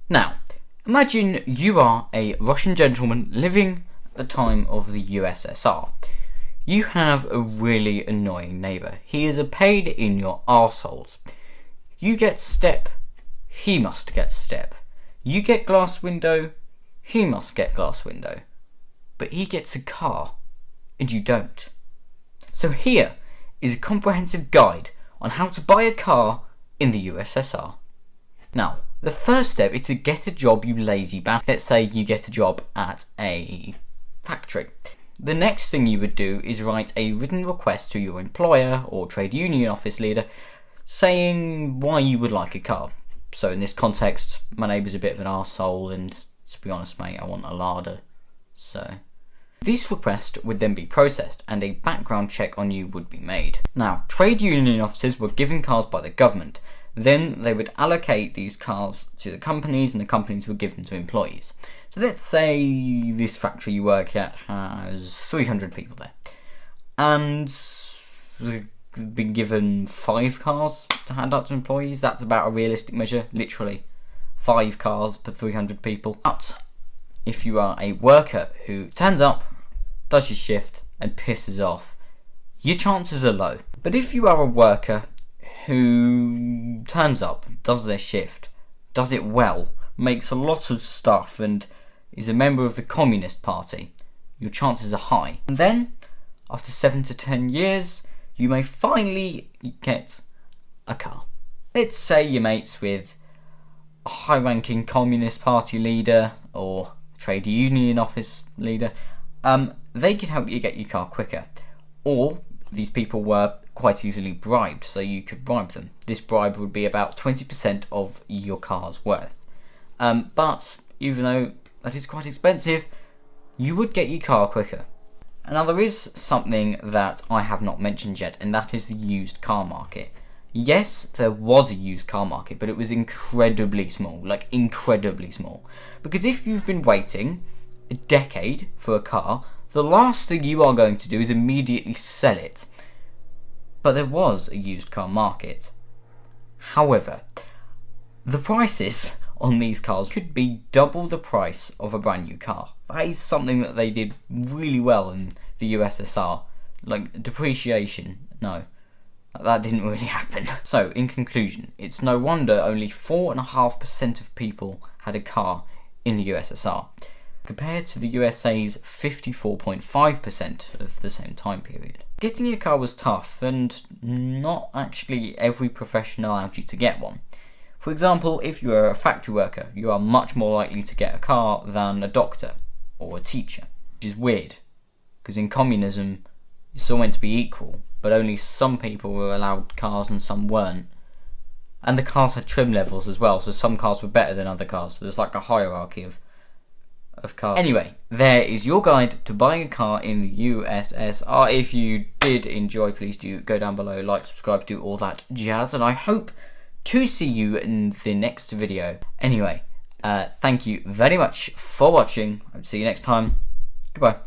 Now, imagine you are a Russian gentleman living at the time of the USSR. You have a really annoying neighbour. He is a pain in your arseholes. You get step, he must get step. You get glass window, he must get glass window. But he gets a car, and you don't. So here is a comprehensive guide on how to buy a car in the USSR. Now, the first step is to get a job, you lazy bastard. Let's say you get a job at a factory. The next thing you would do is write a written request to your employer or trade union office leader saying why you would like a car. So in this context, my neighbour's a bit of an arsehole, and to be honest mate, I want a larder. So this request would then be processed and a background check on you would be made. Now, trade union officers were given cars by the government. Then they would allocate these cars to the companies, and the companies would give them to employees. So let's say this factory you work at has 300 people there, and they've been given 5 cars to hand out to employees. That's about a realistic measure, literally 5 cars per 300 people. But if you are a worker who turns up, does your shift, and pisses off, your chances are low. But if you are a worker who turns up, does their shift, does it well, makes a lot of stuff, and is a member of the Communist Party, your chances are high. And then, after 7 to 10 years, you may finally get a car. Let's say you're mates with a high-ranking Communist Party leader or trade union office leader. They could help you get your car quicker. Or these people were quite easily bribed, so you could bribe them. This bribe would be about 20% of your car's worth. But even though that is quite expensive, you would get your car quicker. And now there is something that I have not mentioned yet, and that is the used car market. Yes, there was a used car market, but it was incredibly small, like incredibly small. Because if you've been waiting a decade for a car, the last thing you are going to do is immediately sell it. But there was a used car market. However, the prices on these cars could be double the price of a brand new car. That is something that they did really well in the USSR. Like depreciation, no, that didn't really happen. So in conclusion, it's no wonder only 4.5% of people had a car in the USSR, compared to the USA's 54.5% of the same time period. Getting a car was tough, and not actually every profession allowed you to get one. For example, if you are a factory worker, you are much more likely to get a car than a doctor or a teacher, which is weird, because in communism it's all meant to be equal, but only some people were allowed cars and some weren't. And the cars had trim levels as well, so some cars were better than other cars, so there's like a hierarchy of cars. Anyway, there is your guide to buying a car in the USSR. If you did enjoy, please do go down below, like, subscribe, do all that jazz, and I hope to see you in the next video. Anyway, thank you very much for watching. I'll see you next time. Goodbye.